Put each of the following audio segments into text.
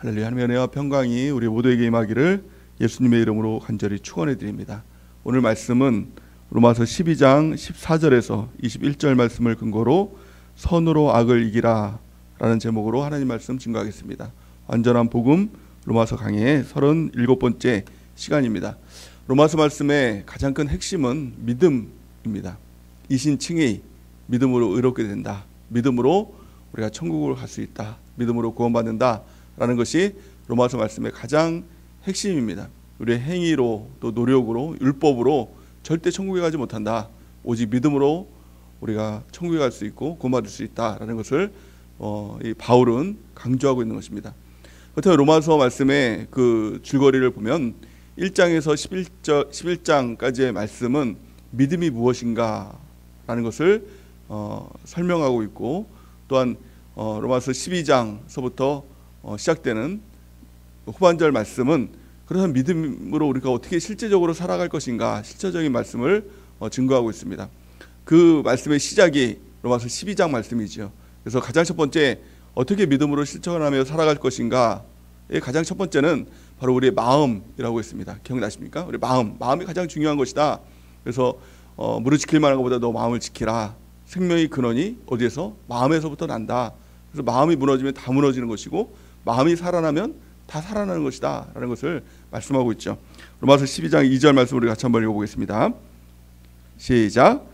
할렐루야. 하나님의 은혜와 평강이 우리 모두에게 임하기를 예수님의 이름으로 간절히 축원해 드립니다. 오늘 말씀은 로마서 12장 14절에서 21절 말씀을 근거로 선으로 악을 이기라 라는 제목으로 하나님 말씀 증거하겠습니다. 완전한 복음 로마서 강해의 37번째 시간입니다. 로마서 말씀의 가장 큰 핵심은 믿음입니다. 이신칭의 믿음으로 의롭게 된다. 믿음으로 우리가 천국을 갈 수 있다. 믿음으로 구원받는다 라는 것이 로마서 말씀의 가장 핵심입니다. 우리의 행위로 또 노력으로 율법으로 절대 천국에 가지 못한다. 오직 믿음으로 우리가 천국에 갈 수 있고 구원받을 수 있다라는 것을 이 바울은 강조하고 있는 것입니다. 그렇다면 로마서 말씀의 그 줄거리를 보면 1장에서 11장까지의 말씀은 믿음이 무엇인가 라는 것을 설명하고 있고, 또한 로마서 12장서부터 시작되는 후반절 말씀은 그래서 믿음으로 우리가 어떻게 실제적으로 살아갈 것인가 실제적인 말씀을 증거하고 있습니다. 그 말씀의 시작이 로마서 12장 말씀이죠. 그래서 가장 첫 번째 어떻게 믿음으로 실천하며 살아갈 것인가의 가장 첫 번째는 바로 우리의 마음이라고 했습니다. 기억나십니까? 우리 마음이 가장 중요한 것이다. 그래서 무릇 지킬 만한 것보다 너 마음을 지키라. 생명의 근원이 어디에서? 마음에서부터 난다. 그래서 마음이 무너지면 다 무너지는 것이고 마음이 살아나면 다 살아나는 것이다 라는 것을 말씀하고 있죠. 로마서 12장 2절 말씀 우리 같이 한번 읽어보겠습니다. 시작.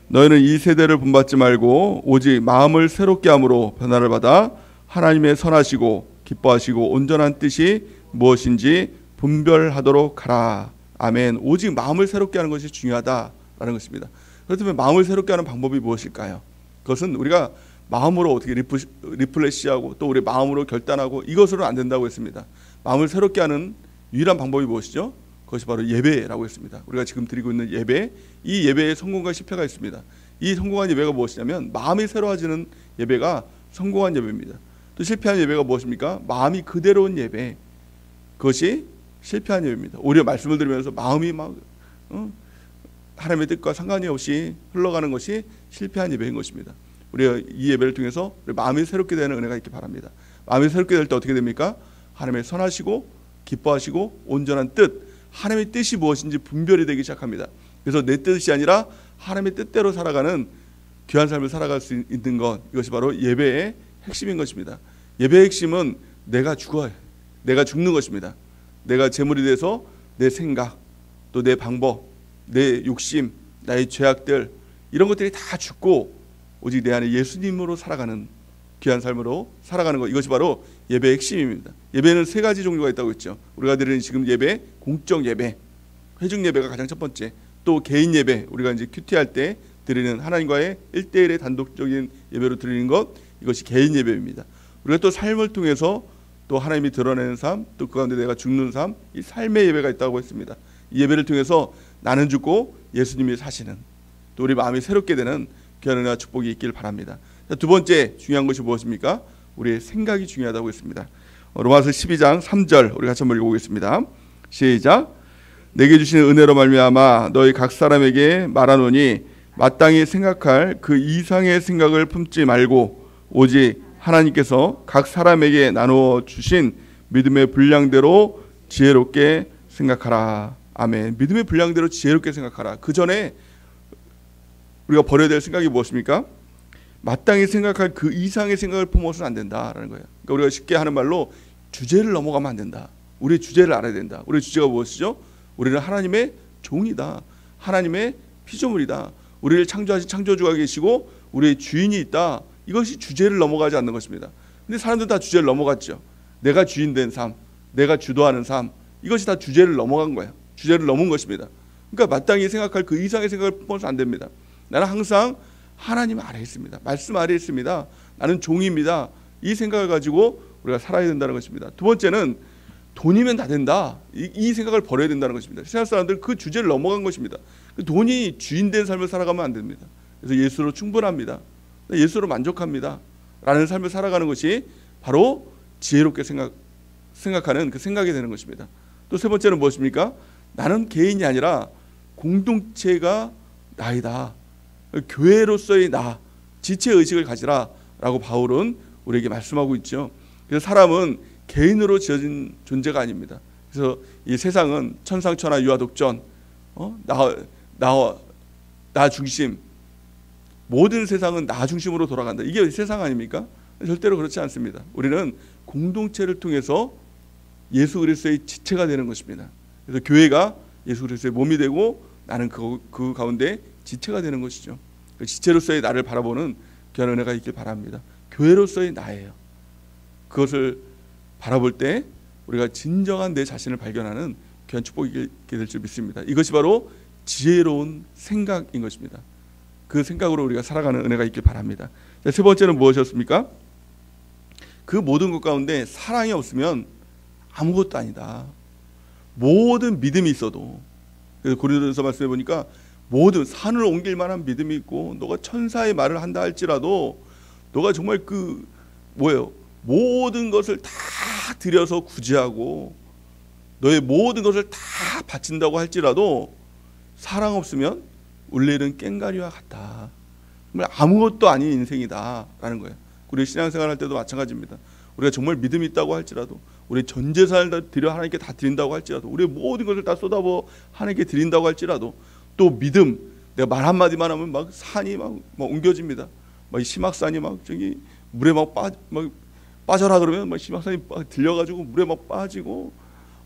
너희는 이 세대를 본받지 말고 오직 마음을 새롭게 함으로 변화를 받아 하나님의 선하시고 기뻐하시고 온전한 뜻이 무엇인지 분별하도록 하라. 아멘. 오직 마음을 새롭게 하는 것이 중요하다라는 것입니다. 그렇다면 마음을 새롭게 하는 방법이 무엇일까요? 그것은 우리가 마음으로 어떻게 리플레시하고 또 우리 마음으로 결단하고 이것으로는 안 된다고 했습니다. 마음을 새롭게 하는 유일한 방법이 무엇이죠? 그것이 바로 예배라고 했습니다. 우리가 지금 드리고 있는 예배, 이 예배에 성공과 실패가 있습니다. 이 성공한 예배가 무엇이냐면 마음이 새로워지는 예배가 성공한 예배입니다. 또 실패한 예배가 무엇입니까? 마음이 그대로인 예배, 그것이 실패한 예배입니다. 오히려 말씀을 들으면서 마음이 막 하나님의 뜻과 상관이 없이 흘러가는 것이 실패한 예배인 것입니다. 우리가 이 예배를 통해서 우리 마음이 새롭게 되는 은혜가 있기 바랍니다. 마음이 새롭게 될 때 어떻게 됩니까? 하나님의 선하시고 기뻐하시고 온전한 뜻, 하나님의 뜻이 무엇인지 분별이 되기 시작합니다. 그래서 내 뜻이 아니라 하나님의 뜻대로 살아가는 귀한 삶을 살아갈 수 있는 것, 이것이 바로 예배의 핵심인 것입니다. 예배의 핵심은 내가 죽어요. 내가 죽는 것입니다. 내가 제물이 돼서 내 생각, 또 내 방법, 내 욕심, 나의 죄악들, 이런 것들이 다 죽고 오직 내 안에 예수님으로 살아가는 귀한 삶으로 살아가는 것, 이것이 바로 예배의 핵심입니다. 예배는 세 가지 종류가 있다고 했죠. 우리가 드리는 지금 예배, 공적 예배, 회중 예배가 가장 첫 번째, 또 개인 예배, 우리가 이제 큐티할 때 드리는 하나님과의 1대1의 단독적인 예배로 드리는 것, 이것이 개인 예배입니다. 우리가 또 삶을 통해서 또 하나님이 드러내는 삶, 또 그 가운데 내가 죽는 삶, 이 삶의 예배가 있다고 했습니다. 이 예배를 통해서 나는 죽고 예수님이 사시는, 또 우리 마음이 새롭게 되는 귀한 은혜와 축복이 있길 바랍니다. 자, 두 번째 중요한 것이 무엇입니까? 우리의 생각이 중요하다고 했습니다. 로마서 12장 3절 우리 같이 한번 읽어보겠습니다. 시작. 내게 주시는 은혜로 말미암아 너희 각 사람에게 말하노니 마땅히 생각할 그 이상의 생각을 품지 말고 오직 하나님께서 각 사람에게 나누어 주신 믿음의 분량대로 지혜롭게 생각하라. 아멘. 믿음의 분량대로 지혜롭게 생각하라. 그 전에 우리가 버려야 될 생각이 무엇입니까? 마땅히 생각할 그 이상의 생각을 품어서는 안 된다라는 거예요. 그러니까 우리가 쉽게 하는 말로 주제를 넘어가면 안 된다. 우리의 주제를 알아야 된다. 우리의 주제가 무엇이죠? 우리는 하나님의 종이다. 하나님의 피조물이다. 우리를 창조하신 창조주가 계시고 우리의 주인이 있다. 이것이 주제를 넘어가지 않는 것입니다. 근데 사람들 다 주제를 넘어갔죠. 내가 주인 된 삶, 내가 주도하는 삶, 이것이 다 주제를 넘어간 거예요. 주제를 넘은 것입니다. 그러니까 마땅히 생각할 그 이상의 생각을 품어서는 안 됩니다. 나는 항상 하나님 아래에 있습니다. 말씀 아래에 있습니다. 나는 종입니다. 이 생각을 가지고 우리가 살아야 된다는 것입니다. 두 번째는 돈이면 다 된다. 이 생각을 버려야 된다는 것입니다. 세상 사람들 그 주제를 넘어간 것입니다. 돈이 주인된 삶을 살아가면 안 됩니다. 그래서 예수로 충분합니다. 예수로 만족합니다. 라는 삶을 살아가는 것이 바로 지혜롭게 생각하는 그 생각이 되는 것입니다. 또 세 번째는 무엇입니까? 나는 개인이 아니라 공동체가 나이다. 교회로서의 나, 지체의식을 가지라 라고 바울은 우리에게 말씀하고 있죠. 그래서 사람은 개인으로 지어진 존재가 아닙니다. 그래서 이 세상은 천상천하 유아독전, 나 중심, 모든 세상은 나 중심으로 돌아간다. 이게 세상 아닙니까? 절대로 그렇지 않습니다. 우리는 공동체를 통해서 예수 그리스도의 지체가 되는 것입니다. 그래서 교회가 예수 그리스도의 몸이 되고 나는 그 가운데 지체가 되는 것이죠. 그 지체로서의 나를 바라보는 귀한 은혜가 있길 바랍니다. 교회로서의 나예요. 그것을 바라볼 때 우리가 진정한 내 자신을 발견하는 귀한 축복이 있게 될 줄 믿습니다. 이것이 바로 지혜로운 생각인 것입니다. 그 생각으로 우리가 살아가는 은혜가 있길 바랍니다. 자, 세 번째는 무엇이었습니까? 그 모든 것 가운데 사랑이 없으면 아무것도 아니다. 모든 믿음이 있어도, 그래서 고린도전서 말씀해 보니까 모든 산을 옮길 만한 믿음이 있고 너가 천사의 말을 한다 할지라도 너가 정말 모든 것을 다 들여서 구제하고 너의 모든 것을 다 바친다고 할지라도 사랑 없으면 울리는 꽹가리와 같다. 정말 아무것도 아닌 인생이다라는 거예요. 우리 신앙생활 할 때도 마찬가지입니다. 우리가 정말 믿음이 있다고 할지라도, 우리 전 재산을 다 드려 하나님께 다 드린다고 할지라도, 우리의 모든 것을 다 쏟아부어 하나님께 드린다고 할지라도, 또 믿음, 내가 말 한마디만 하면 막 산이 막 옮겨집니다. 막 시막산이 막 저기 물에 막 빠져라 그러면 막 시막산이 막 들려가지고 물에 막 빠지고,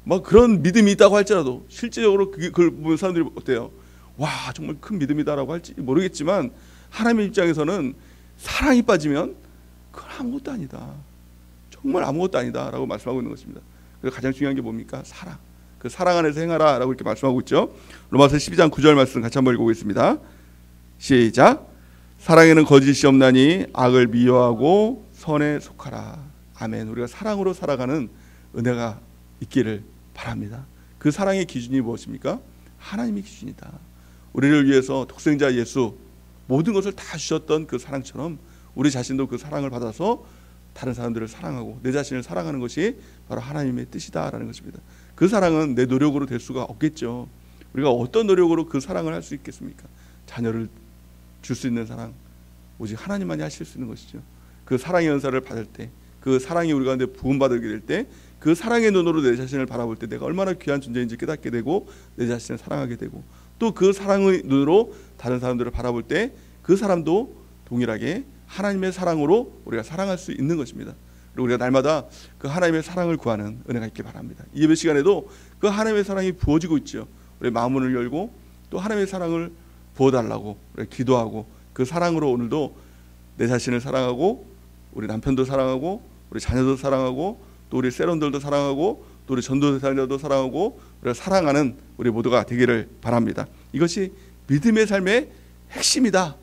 막 그런 믿음이 있다고 할지라도 실제적으로 그걸 보면 사람들이 어때요? 와, 정말 큰 믿음이다라고 할지 모르겠지만 하나님의 입장에서는 사랑이 빠지면 그건 아무것도 아니다. 정말 아무것도 아니다라고 말씀하고 있는 것입니다. 그래서 가장 중요한 게 뭡니까? 사랑. 그 사랑 안에서 행하라라고 이렇게 말씀하고 있죠. 로마서 12장 9절 말씀 같이 한번 읽어보겠습니다. 시작. 사랑에는 거짓이 없나니 악을 미워하고 선에 속하라. 아멘. 우리가 사랑으로 살아가는 은혜가 있기를 바랍니다. 그 사랑의 기준이 무엇입니까? 하나님의 기준이다. 우리를 위해서 독생자 예수 모든 것을 다 주셨던 그 사랑처럼 우리 자신도 그 사랑을 받아서 다른 사람들을 사랑하고 내 자신을 사랑하는 것이 바로 하나님의 뜻이다라는 것입니다. 그 사랑은 내 노력으로 될 수가 없겠죠. 우리가 어떤 노력으로 그 사랑을 할 수 있겠습니까? 자녀를 줄 수 있는 사랑 오직 하나님만이 하실 수 있는 것이죠. 그 사랑의 은사를 받을 때, 그 사랑이 우리 가운데 부음받게 될 때, 그 사랑의 눈으로 내 자신을 바라볼 때 내가 얼마나 귀한 존재인지 깨닫게 되고 내 자신을 사랑하게 되고, 또 그 사랑의 눈으로 다른 사람들을 바라볼 때 그 사람도 동일하게 하나님의 사랑으로 우리가 사랑할 수 있는 것입니다. 그리고 우리가 날마다 그 하나님의 사랑을 구하는 은혜가 있길 바랍니다. 이 예배 시간에도 그 하나님의 사랑이 부어지고 있죠. 우리 마음문을 열고 또 하나님의 사랑을 부어달라고 우리 기도하고, 그 사랑으로 오늘도 내 자신을 사랑하고 우리 남편도 사랑하고 우리 자녀도 사랑하고 또 우리 세런들도 사랑하고 또 우리 전도사님들도 사랑하고 우리가 사랑하는 우리 모두가 되기를 바랍니다. 이것이 믿음의 삶의 핵심이다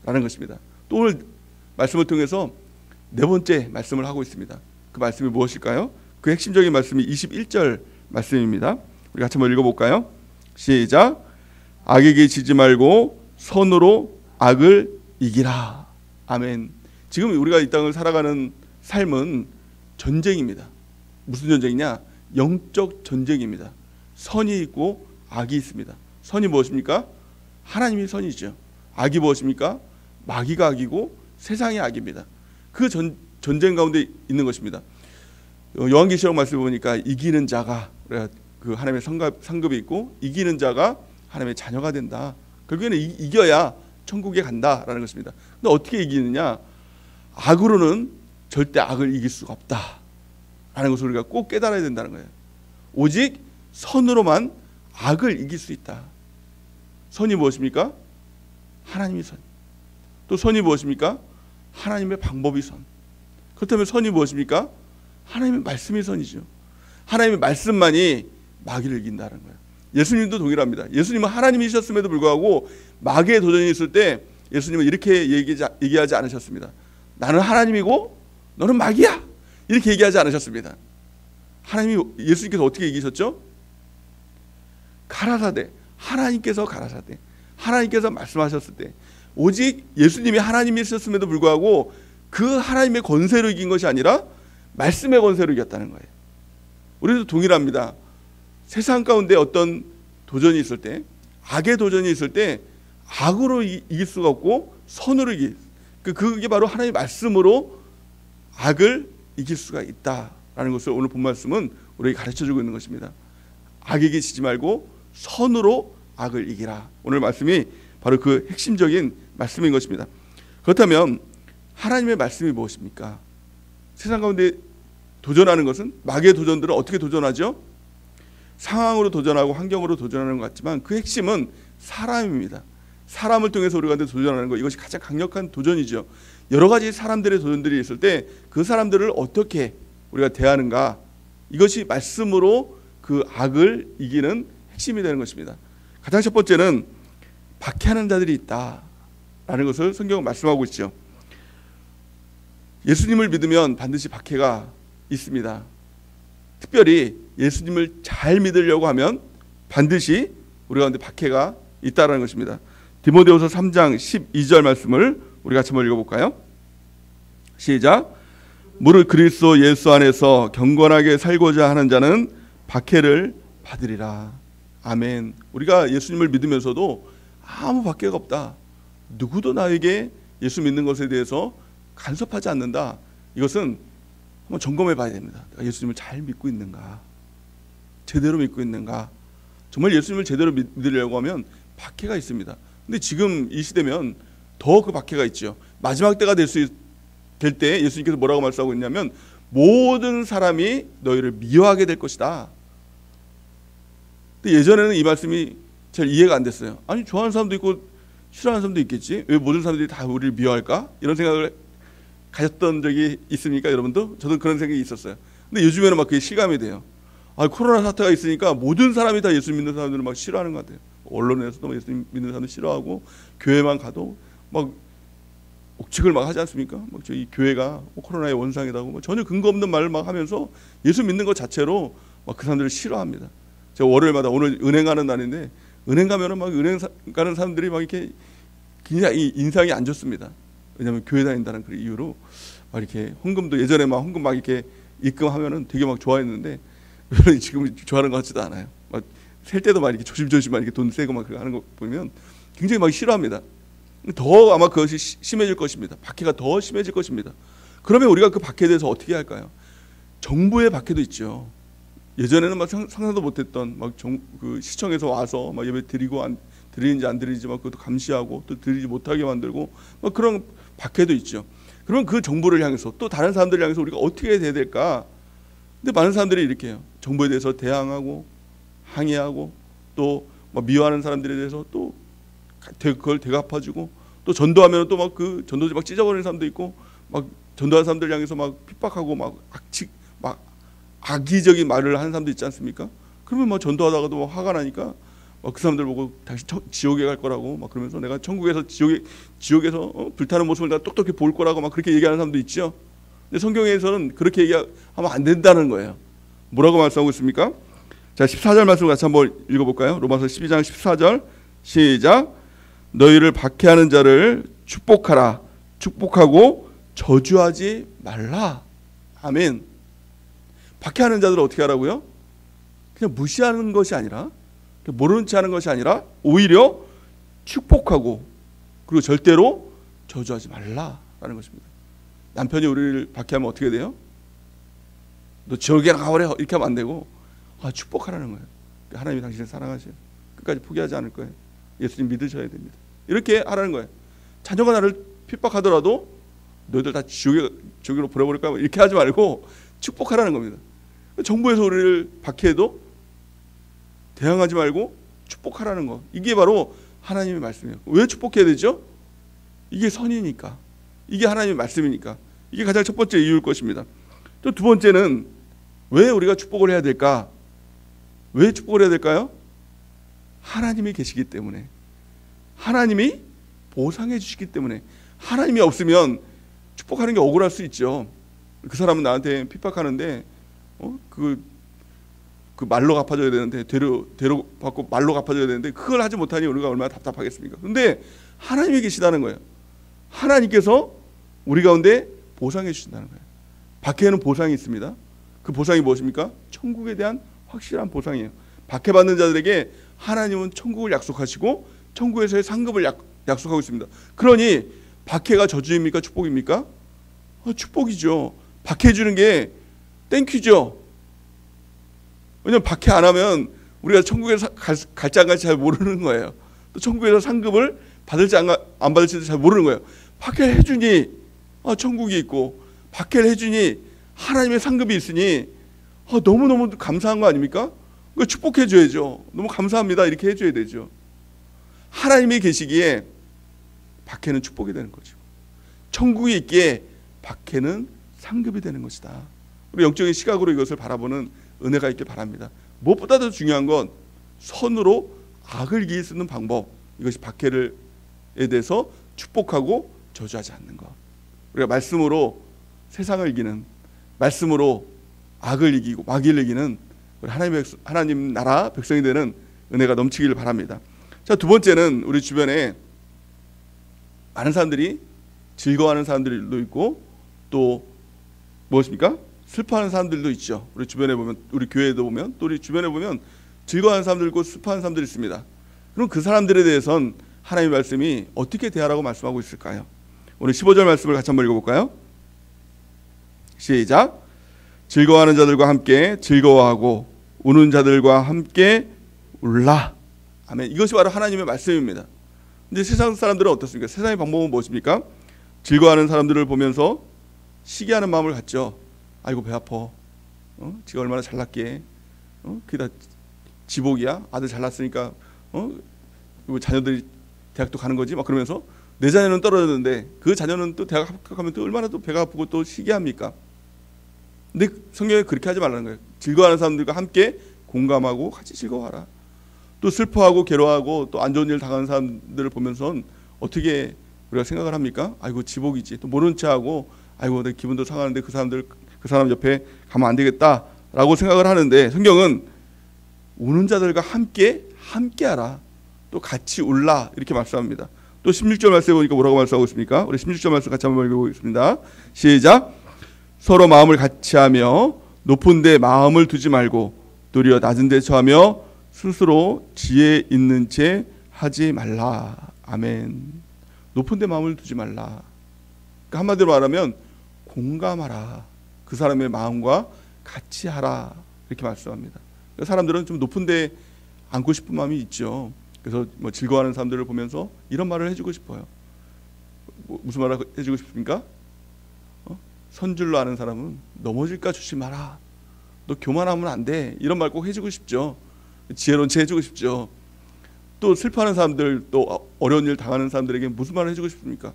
라는 것입니다. 또 오늘 말씀을 통해서 네 번째 말씀을 하고 있습니다. 그 말씀이 무엇일까요? 그 핵심적인 말씀이 21절 말씀입니다. 우리 같이 한번 읽어볼까요? 시작. 악에게 지지 말고 선으로 악을 이기라. 아멘. 지금 우리가 이 땅을 살아가는 삶은 전쟁입니다. 무슨 전쟁이냐? 영적 전쟁입니다. 선이 있고 악이 있습니다. 선이 무엇입니까? 하나님이 선이죠. 악이 무엇입니까? 마귀가 악이고 세상이 악입니다. 그 전쟁 가운데 있는 것입니다. 요한계시록 말씀을 보니까 이기는 자가 그 하나님의 상급이 있고 이기는 자가 하나님의 자녀가 된다. 결국에는 이겨야 천국에 간다라는 것입니다. 근데 어떻게 이기느냐? 악으로는 절대 악을 이길 수가 없다라는 것을 우리가 꼭 깨달아야 된다는 거예요. 오직 선으로만 악을 이길 수 있다. 선이 무엇입니까? 하나님이 선. 또 선이 무엇입니까? 하나님의 방법이 선. 그렇다면 선이 무엇입니까? 하나님의 말씀이 선이죠. 하나님의 말씀만이 마귀를 이긴다는 거예요. 예수님도 동일합니다. 예수님은 하나님이셨음에도 불구하고 마귀의 도전이 있을 때 예수님은 이렇게 얘기하지 않으셨습니다. 나는 하나님이고 너는 마귀야. 이렇게 얘기하지 않으셨습니다. 예수님께서 어떻게 이기셨죠? 가라사대. 하나님께서 가라사대. 하나님께서 말씀하셨을 때 오직 예수님이 하나님이셨음에도 불구하고 그 하나님의 권세로 이긴 것이 아니라 말씀의 권세로 이겼다는 거예요. 우리도 동일합니다. 세상 가운데 어떤 도전이 있을 때, 악의 도전이 있을 때 악으로 이길 수가 없고 선으로 이길, 그게 바로 하나님의 말씀으로 악을 이길 수가 있다라는 라는 것을 오늘 본 말씀은 우리에게 가르쳐주고 있는 것입니다. 악에게 지지 말고 선으로 악을 이기라. 오늘 말씀이 바로 그 핵심적인 말씀인 것입니다. 그렇다면 하나님의 말씀이 무엇입니까? 세상 가운데 도전하는 것은, 마귀의 도전들은 어떻게 도전하죠? 상황으로 도전하고 환경으로 도전하는 것 같지만 그 핵심은 사람입니다. 사람을 통해서 우리가 도전하는 것, 이것이 가장 강력한 도전이죠. 여러 가지 사람들의 도전들이 있을 때 그 사람들을 어떻게 우리가 대하는가, 이것이 말씀으로 그 악을 이기는 핵심이 되는 것입니다. 가장 첫 번째는 박해하는 자들이 있다라는 것을 성경은 말씀하고 있죠. 예수님을 믿으면 반드시 박해가 있습니다. 특별히 예수님을 잘 믿으려고 하면 반드시 우리 가운데 박해가 있다라는 것입니다. 디모데후서 3장 12절 말씀을 우리 같이 한번 읽어볼까요? 시작. 무릇 그리스도 예수 안에서 경건하게 살고자 하는 자는 박해를 받으리라. 아멘. 우리가 예수님을 믿으면서도 아무 박해가 없다, 누구도 나에게 예수 믿는 것에 대해서 간섭하지 않는다, 이것은 한번 점검해 봐야 됩니다. 내가 예수님을 잘 믿고 있는가, 제대로 믿고 있는가. 정말 예수님을 제대로 믿으려고 하면 박해가 있습니다. 근데 지금 이 시대면 더 그 박해가 있죠. 마지막 때가 될 때 예수님께서 뭐라고 말씀하고 있냐면 모든 사람이 너희를 미워하게 될 것이다. 근데 예전에는 이 말씀이 잘 이해가 안 됐어요. 아니, 좋아하는 사람도 있고 싫어하는 사람도 있겠지, 왜 모든 사람들이 다 우리를 미워할까? 이런 생각을 가졌던 적이 있습니까, 여러분도? 저도 그런 생각이 있었어요. 근데 요즘에는 막 그게 실감이 돼요. 아, 코로나 사태가 있으니까 모든 사람이 다 예수 믿는 사람들을 막 싫어하는 것 같아요. 언론에서도 예수 믿는 사람들 싫어하고, 교회만 가도 막 옥측을 막 하지 않습니까? 막 저희 교회가 코로나의 원상이라고 뭐 전혀 근거 없는 말을 막 하면서 예수 믿는 것 자체로 막 그 사람들을 싫어합니다. 제가 월요일마다, 오늘 은행 가는 날인데 은행 가면은 막 은행 가는 사람들이 막 이렇게 굉장히 인상이 안 좋습니다. 왜냐하면 교회 다닌다는 그 이유로 막 이렇게 헌금도, 예전에 막 헌금 막 이렇게 입금하면은 되게 막 좋아했는데 지금 좋아하는 것 같지도 않아요. 막 셀 때도 막 이렇게 조심조심 막 이렇게 돈 세고 막 그거 하는 거 보면 굉장히 막 싫어합니다. 더 아마 그것이 심해질 것입니다. 박해가 더 심해질 것입니다. 그러면 우리가 그 박해에 대해서 어떻게 할까요? 정부의 박해도 있죠. 예전에는 막 상상도 못했던 그 시청에서 와서 막 예배 드리고 드리는지 안 드리는지 막 그것도 감시하고 또 드리지 못하게 만들고 막 그런 박해도 있죠. 그러면 그 정부를 향해서 또 다른 사람들을 향해서 우리가 어떻게 해야 될까? 근데 많은 사람들이 이렇게 해요. 정부에 대해서 대항하고 항의하고 또 막 미워하는 사람들에 대해서 또 그걸 대갚아주고, 또 전도하면 또 막 그 전도지 막 찢어버리는 사람도 있고, 막 전도하는 사람들 향해서 막 핍박하고 막 악의적인 말을 하는 사람도 있지 않습니까? 그러면 막 전도하다가도 막 화가 나니까 막 그 사람들 보고 다시 지옥에 갈 거라고 막 그러면서 내가 천국에서 지옥에서 불타는 모습을 내가 똑똑히 볼 거라고 막 그렇게 얘기하는 사람도 있죠. 근데 성경에서는 그렇게 얘기하면 안 된다는 거예요. 뭐라고 말씀하고 있습니까? 자, 14절 말씀 같이 한번 읽어볼까요? 로마서 12장 14절 시작. 너희를 박해하는 자를 축복하라. 축복하고 저주하지 말라. 아멘. 박해하는 자들을 어떻게 하라고요? 그냥 무시하는 것이 아니라, 모르는 체 하는 것이 아니라 오히려 축복하고, 그리고 절대로 저주하지 말라라는 것입니다. 남편이 우리를 박해하면 어떻게 돼요? 너 지옥에 가버려, 이렇게 하면 안 되고 축복하라는 거예요. 하나님이 당신을 사랑하셔요. 끝까지 포기하지 않을 거예요. 예수님 믿으셔야 됩니다. 이렇게 하라는 거예요. 자녀가 나를 핍박하더라도 너희들 다 지옥으로 보내버릴 거야, 이렇게 하지 말고 축복하라는 겁니다. 정부에서 우리를 박해해도 대항하지 말고 축복하라는 거, 이게 바로 하나님의 말씀이에요. 왜 축복해야 되죠? 이게 선이니까, 이게 하나님의 말씀이니까. 이게 가장 첫 번째 이유일 것입니다. 또 두 번째는 왜 우리가 축복을 해야 될까? 왜 축복을 해야 될까요? 하나님이 계시기 때문에, 하나님이 보상해 주시기 때문에. 하나님이 없으면 축복하는 게 억울할 수 있죠. 그 사람은 나한테 핍박하는데 그 말로 갚아줘야 되는데, 되로 받고 말로 갚아줘야 되는데 그걸 하지 못하니 우리가 얼마나 답답하겠습니까? 근데 하나님이 계시다는 거예요. 하나님께서 우리 가운데 보상해 주신다는 거예요. 박해에는 보상이 있습니다. 그 보상이 무엇입니까? 천국에 대한 확실한 보상이에요. 박해받는 자들에게 하나님은 천국을 약속하시고 천국에서의 상급을 약속하고 있습니다. 그러니 박해가 저주입니까? 축복입니까? 축복이죠. 박해해 주는 게 땡큐죠. 왜냐면 박해 안 하면 우리가 천국에 갈지 안 갈지 잘 모르는 거예요. 또 천국에서 상급을 받을지 안 받을지도 잘 모르는 거예요. 박해를 해주니 천국이 있고, 박해를 해주니 하나님의 상급이 있으니 너무너무 감사한 거 아닙니까? 축복해 줘야죠. 너무 감사합니다 이렇게 해줘야 되죠. 하나님이 계시기에 박해는 축복이 되는 거죠. 천국이 있기에 박해는 상급이 되는 것이다. 우리 영적인 시각으로 이것을 바라보는 은혜가 있길 바랍니다. 무엇보다도 중요한 건 선으로 악을 이길 수 있는 방법, 이것이 박해에 대해서 축복하고 저주하지 않는 것. 우리가 말씀으로 세상을 이기는, 말씀으로 악을 이기고 마귀를 이기는 우리 하나님 나라 백성이 되는 은혜가 넘치기를 바랍니다. 자, 두 번째는 우리 주변에 많은 사람들이 즐거워하는 사람들도 있고, 또 무엇입니까? 슬퍼하는 사람들도 있죠. 우리 주변에 보면, 우리 교회에도 보면, 또 우리 주변에 보면 즐거워하는 사람들 있고 슬퍼하는 사람들이 있습니다. 그럼 그 사람들에 대해서는 하나님의 말씀이 어떻게 대하라고 말씀하고 있을까요? 오늘 15절 말씀을 같이 한번 읽어볼까요? 시작. 즐거워하는 자들과 함께 즐거워하고 우는 자들과 함께 울라. 아멘. 이것이 바로 하나님의 말씀입니다. 근데 세상 사람들은 어떻습니까? 세상의 방법은 무엇입니까? 즐거워하는 사람들을 보면서 시기하는 마음을 갖죠. 아이고 배 아파. 지가 얼마나 잘났기에. 그게 다 지복이야. 아들 잘났으니까 그리고 자녀들이 대학도 가는 거지. 막 그러면서 내 자녀는 떨어졌는데 그 자녀는 또 대학 합격하면 또 얼마나 또 배가 아프고 또 시기합니까? 근데 성경에 그렇게 하지 말라는 거예요. 즐거워하는 사람들과 함께 공감하고 같이 즐거워하라. 또 슬퍼하고 괴로워하고 또 안 좋은 일 당하는 사람들을 보면서는 어떻게 우리가 생각을 합니까? 아이고 지복이지. 또 모른 체하고 아이고 내 기분도 상하는데 그 사람 옆에 가면 안 되겠다라고 생각을 하는데, 성경은 우는 자들과 함께하라. 또 같이 울라 이렇게 말씀합니다. 또 16절 말씀에 보니까 뭐라고 말씀하고 있습니까? 우리 16절 말씀 같이 한번 읽어보겠습니다. 시작. 서로 마음을 같이하며 높은 데 마음을 두지 말고 도리어 낮은 데 처하며 스스로 지혜 있는 채 하지 말라. 아멘. 높은 데 마음을 두지 말라. 그러니까 한마디로 말하면 공감하라. 그 사람의 마음과 같이 하라. 이렇게 말씀합니다. 그러니까 사람들은 좀 높은 데 앉고 싶은 마음이 있죠. 그래서 뭐 즐거워하는 사람들을 보면서 이런 말을 해주고 싶어요. 무슨 말을 해주고 싶습니까? 선줄로 아는 사람은 넘어질까 조심하라. 너 교만하면 안 돼. 이런 말 꼭 해주고 싶죠. 지혜로운 채 해주고 싶죠. 또 슬퍼하는 사람들, 또 어려운 일 당하는 사람들에게 무슨 말을 해주고 싶습니까?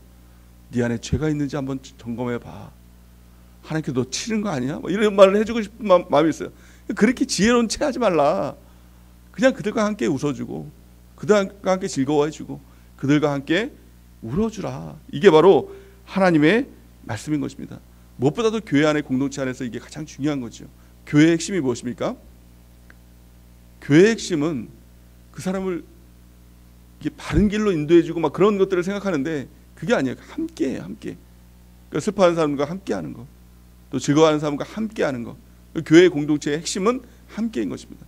네 안에 죄가 있는지 한번 점검해봐. 하나님께 너 치는 거 아니야? 뭐 이런 말을 해주고 싶은 마음이 있어요. 그렇게 지혜로운 채 하지 말라. 그냥 그들과 함께 웃어주고, 그들과 함께 즐거워해주고, 그들과 함께 울어주라. 이게 바로 하나님의 말씀인 것입니다. 무엇보다도 교회 안의 공동체 안에서 이게 가장 중요한 거죠. 교회의 핵심이 무엇입니까? 교회의 핵심은 그 사람을 이게 바른 길로 인도해주고 막 그런 것들을 생각하는데, 그게 아니에요. 함께해요. 함께. 그러니까 슬퍼하는 사람과 함께하는 것, 또 즐거워하는 사람과 함께하는 것. 교회의 공동체의 핵심은 함께인 것입니다.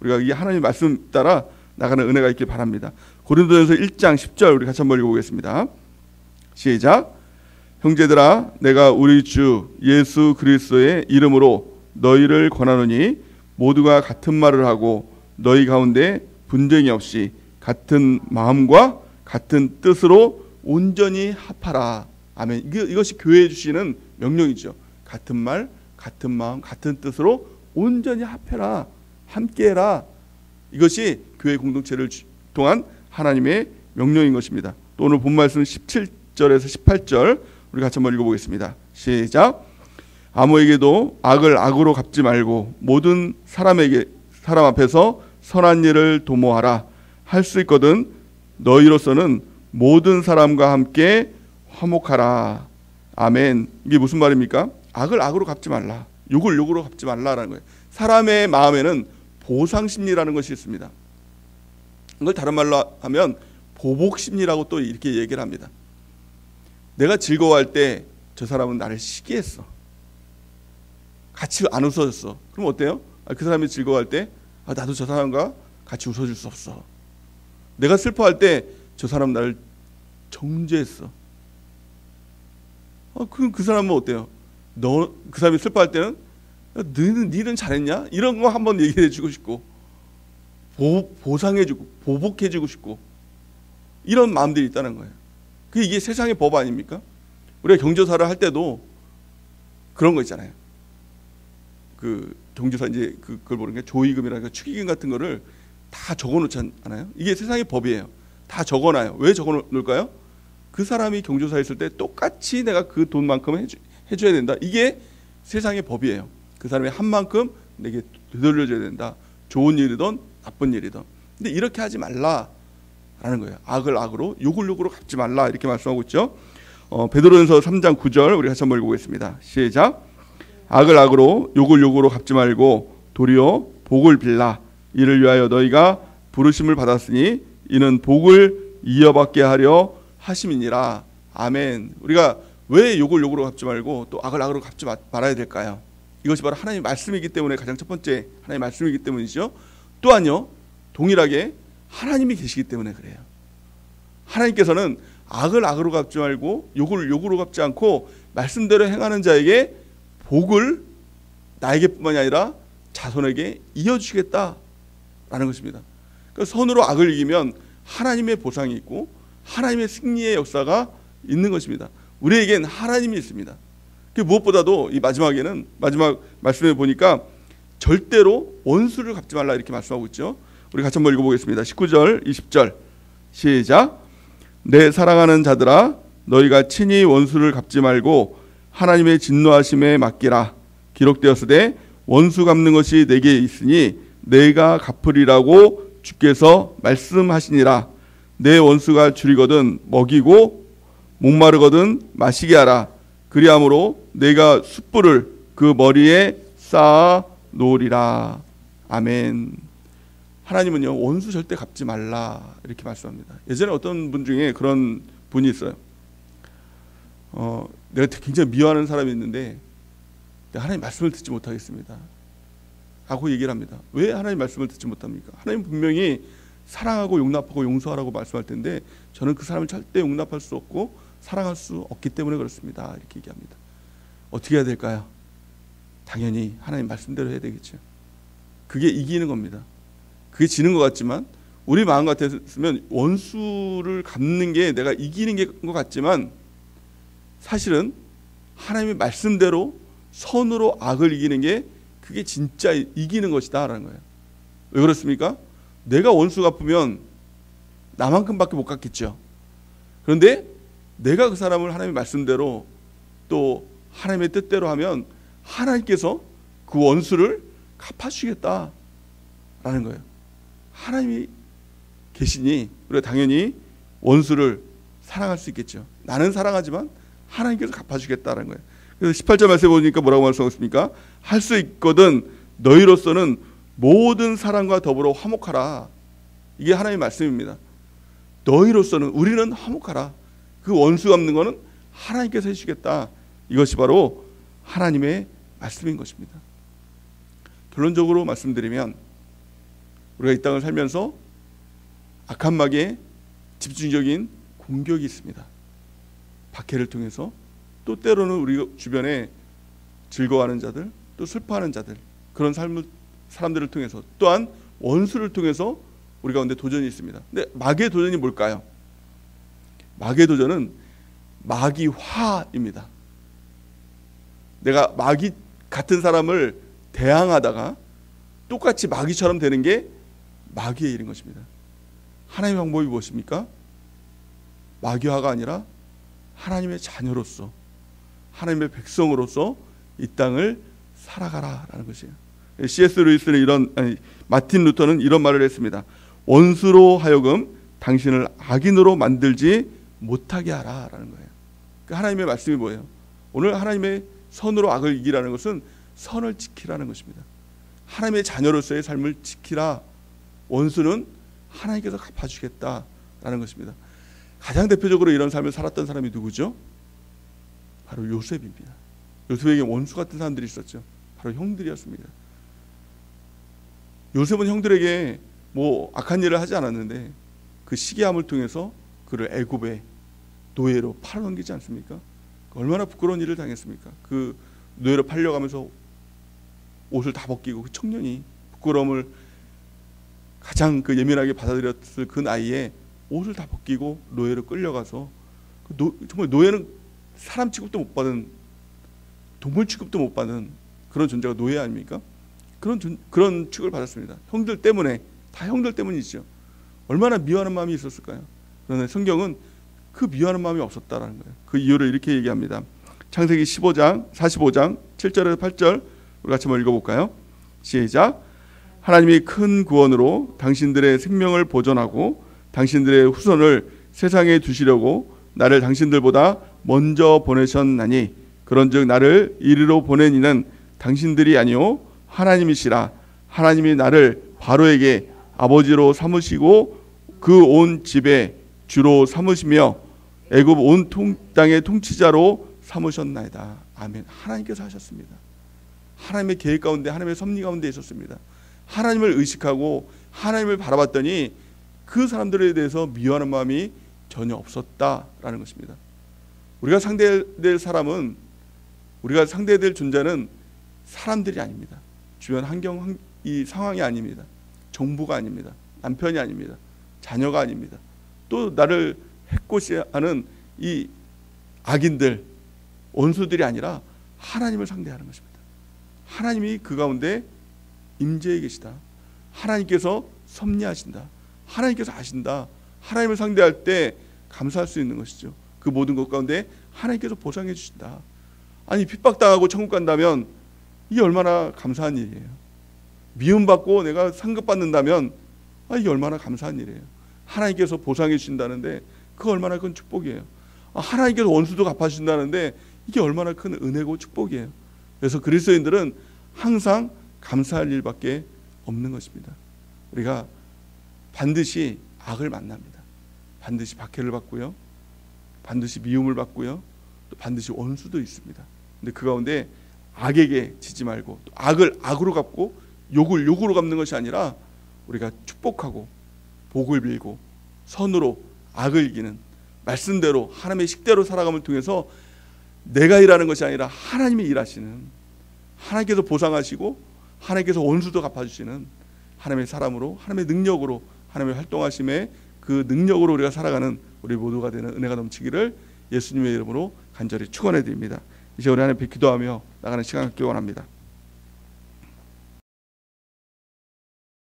우리가 이 하나님의 말씀 따라 나가는 은혜가 있길 바랍니다. 고린도전서 1장 10절 우리 같이 한번 읽어보겠습니다. 시작. 형제들아, 내가 우리 주 예수 그리스도의 이름으로 너희를 권하노니 모두가 같은 말을 하고 너희 가운데 분쟁이 없이 같은 마음과 같은 뜻으로 온전히 합하라. 아멘. 이것이 교회에 주시는 명령이죠. 같은 말, 같은 마음, 같은 뜻으로 온전히 합해라. 함께해라. 이것이 교회 공동체를 통한 하나님의 명령인 것입니다. 또 오늘 본 말씀 17절에서 18절 우리 같이 한번 읽어보겠습니다. 시작. 아무에게도 악을 악으로 갚지 말고 모든 사람 앞에서 선한 일을 도모하라. 할 수 있거든 너희로서는 모든 사람과 함께 화목하라. 아멘. 이게 무슨 말입니까? 악을 악으로 갚지 말라. 욕을 욕으로 갚지 말라라는 거예요. 사람의 마음에는 보상심리라는 것이 있습니다. 이걸 다른 말로 하면 보복심리라고 또 이렇게 얘기를 합니다. 내가 즐거워할 때 저 사람은 나를 시기했어. 같이 안 웃어줬어. 그럼 어때요? 그 사람이 즐거워할 때 나도 저 사람과 같이 웃어줄 수 없어. 내가 슬퍼할 때 저 사람 나를 정죄했어. 그럼 그 사람은 어때요? 그 사람이 슬퍼할 때는 니는 잘했냐? 이런 거 한번 얘기해주고 싶고, 보상해주고 보복해주고 싶고, 이런 마음들이 있다는 거예요. 이게 세상의 법 아닙니까? 우리가 경조사를 할 때도 그런 거 있잖아요. 그 경조사 이제 그걸 보는 게 조의금이라든가 축의금 같은 거를 다 적어놓지 않아요? 이게 세상의 법이에요. 다 적어놔요. 왜 적어놓을까요? 그 사람이 경조사 했을 때 똑같이 내가 그 돈만큼 해줘야 된다. 이게 세상의 법이에요. 그 사람이 한 만큼 내게 되돌려줘야 된다. 좋은 일이든 나쁜 일이든. 근데 이렇게 하지 말라라는 거예요. 악을 악으로, 욕을 욕으로 갚지 말라, 이렇게 말씀하고 있죠. 베드로전서 3장 9절 우리 같이 한번 읽어보겠습니다. 시작. 악을 악으로, 욕을 욕으로 갚지 말고 도리어 복을 빌라. 이를 위하여 너희가 부르심을 받았으니 이는 복을 이어받게 하려 하심이니라. 아멘. 우리가 왜 욕을 욕으로 갚지 말고 또 악을 악으로 갚지 말아야 될까요? 이것이 바로 하나님의 말씀이기 때문에, 가장 첫 번째 하나님의 말씀이기 때문이죠. 또한요, 동일하게 하나님이 계시기 때문에 그래요. 하나님께서는 악을 악으로 갚지 말고 욕을 욕으로 갚지 않고 말씀대로 행하는 자에게 복을 나에게뿐만이 아니라 자손에게 이어주시겠다라는 것입니다. 그러니까 선으로 악을 이기면 하나님의 보상이 있고 하나님의 승리의 역사가 있는 것입니다. 우리에겐 하나님이 있습니다. 무엇보다도 이 마지막에는, 마지막 말씀에 보니까 절대로 원수를 갚지 말라, 이렇게 말씀하고 있죠. 우리 같이 한번 읽어보겠습니다. 19절 20절 시작. 내 사랑하는 자들아, 너희가 친히 원수를 갚지 말고 하나님의 진노하심에 맡기라. 기록되었으되 원수 갚는 것이 내게 있으니 내가 갚으리라고 주께서 말씀하시니라. 내 원수가 줄이거든 먹이고 목마르거든 마시게 하라. 그리함으로 내가 숯불을 그 머리에 쌓아 놓으리라. 아멘. 하나님은요, 원수 절대 갚지 말라, 이렇게 말씀합니다. 예전에 어떤 분 중에 그런 분이 있어요. 내가 굉장히 미워하는 사람이 있는데 하나님 말씀을 듣지 못하겠습니다 하고 얘기를 합니다. 왜 하나님 말씀을 듣지 못합니까? 하나님 분명히 사랑하고 용납하고 용서하라고 말씀할 텐데 저는 그 사람을 절대 용납할 수 없고 사랑할 수 없기 때문에 그렇습니다, 이렇게 얘기합니다. 어떻게 해야 될까요? 당연히 하나님 말씀대로 해야 되겠죠. 그게 이기는 겁니다. 그게 지는 것 같지만, 우리 마음 같았으면 원수를 갚는 게 내가 이기는 게 것 같지만 사실은 하나님의 말씀대로 선으로 악을 이기는 게 그게 진짜 이기는 것이다 라는 거예요. 왜 그렇습니까? 내가 원수 갚으면 나만큼밖에 못 갚겠죠. 그런데 내가 그 사람을 하나님의 말씀대로 또 하나님의 뜻대로 하면 하나님께서 그 원수를 갚아주시겠다라는 거예요. 하나님이 계시니 우리가 당연히 원수를 사랑할 수 있겠죠. 나는 사랑하지만 하나님께서 갚아주겠다는 거예요. 그래서 18절 말씀에 보니까 뭐라고 말씀하셨습니까? 할 수 있거든 너희로서는 모든 사람과 더불어 화목하라. 이게 하나님의 말씀입니다. 너희로서는, 우리는 화목하라. 그 원수 갚는 거는 하나님께서 해주시겠다. 이것이 바로 하나님의 말씀인 것입니다. 결론적으로 말씀드리면 우리가 이 땅을 살면서 악한 마귀의 집중적인 공격이 있습니다. 박해를 통해서, 또 때로는 우리 주변에 즐거워하는 자들, 또 슬퍼하는 자들, 그런 사람들을 통해서, 또한 원수를 통해서 우리 가운데 도전이 있습니다. 근데 마귀의 도전이 뭘까요? 마귀의 도전은 마귀화입니다. 내가 마귀 같은 사람을 대항하다가 똑같이 마귀처럼 되는 게 마귀의 일인 것입니다. 하나님의 방법이 무엇입니까? 마귀화가 아니라 하나님의 자녀로서, 하나님의 백성으로서 이 땅을 살아가라라는 것이에요. C.S. 루이스는 마틴 루터는 이런 말을 했습니다. 원수로 하여금 당신을 악인으로 만들지 못하게 하라라는 거예요. 그러니까 하나님의 말씀이 뭐예요? 오늘 하나님의 선으로 악을 이기라는 것은 선을 지키라는 것입니다. 하나님의 자녀로서의 삶을 지키라. 원수는 하나님께서 갚아주겠다라는 것입니다. 가장 대표적으로 이런 삶을 살았던 사람이 누구죠? 바로 요셉입니다. 요셉에게 원수 같은 사람들이 있었죠. 바로 형들이었습니다. 요셉은 형들에게 뭐 악한 일을 하지 않았는데 그 시기함을 통해서 그를 애굽의 노예로 팔아넘기지 않습니까? 얼마나 부끄러운 일을 당했습니까? 그 노예로 팔려가면서 옷을 다 벗기고 그 청년이 부끄러움을 가장 예민하게 받아들였을 그 나이에 옷을 다 벗기고 노예로 끌려가서 정말 노예는 사람 취급도 못 받은, 동물 취급도 못 받은 그런 존재가 노예 아닙니까? 그런 취급을 받았습니다. 형들 때문에, 다 형들 때문이죠. 얼마나 미워하는 마음이 있었을까요? 그런데 성경은 그 미워하는 마음이 없었다라는 거예요. 그 이유를 이렇게 얘기합니다. 창세기 45장 7절에서 8절 우리 같이 한번 읽어볼까요? 시작. 하나님이 큰 구원으로 당신들의 생명을 보존하고 당신들의 후손을 세상에 두시려고 나를 당신들보다 먼저 보내셨나니 그런즉 나를 이리로 보낸 이는 당신들이 아니요 하나님이시라. 하나님이 나를 바로에게 아버지로 삼으시고 그 온 집에 주로 삼으시며 애굽 온 땅의 통치자로 삼으셨나이다. 아멘. 하나님께서 하셨습니다. 하나님의 계획 가운데, 하나님의 섭리 가운데 있었습니다. 하나님을 의식하고 하나님을 바라봤더니 그 사람들에 대해서 미워하는 마음이 전혀 없었다라는 것입니다. 우리가 상대될 사람은, 우리가 상대될 존재는 사람들이 아닙니다. 주변 환경, 이 상황이 아닙니다. 정부가 아닙니다. 남편이 아닙니다. 자녀가 아닙니다. 또 나를 해코지하는 이 악인들, 원수들이 아니라 하나님을 상대하는 것입니다. 하나님이 그 가운데 임재해 계시다. 하나님께서 섭리하신다. 하나님께서 아신다. 하나님을 상대할 때 감사할 수 있는 것이죠. 그 모든 것 가운데 하나님께서 보상해 주신다. 아니, 핍박당하고 천국 간다면 이게 얼마나 감사한 일이에요. 미움받고 내가 상급받는다면 이게 얼마나 감사한 일이에요. 하나님께서 보상해 주신다는데 그 얼마나 큰 축복이에요. 하나님께서 원수도 갚아주신다는데 이게 얼마나 큰 은혜고 축복이에요. 그래서 그리스도인들은 항상 감사할 일밖에 없는 것입니다. 우리가 반드시 악을 만납니다. 반드시 박해를 받고요, 반드시 미움을 받고요, 또 반드시 원수도 있습니다. 근데 그 가운데 악에게 지지 말고 또 악을 악으로 갚고 욕을 욕으로 갚는 것이 아니라 우리가 축복하고 복을 빌고 선으로 악을 이기는, 말씀대로 하나님의 식대로 살아감을 통해서 내가 일하는 것이 아니라 하나님이 일하시는, 하나님께서 보상하시고 하나님께서 원수도 갚아주시는 하나님의 사람으로, 하나님의 능력으로, 하나님의 활동하심의 그 능력으로 우리가 살아가는 우리 모두가 되는 은혜가 넘치기를 예수님의 이름으로 간절히 축원해 드립니다. 이제 우리 하나님 앞에 기도하며 나가는 시간 갖기 원합니다.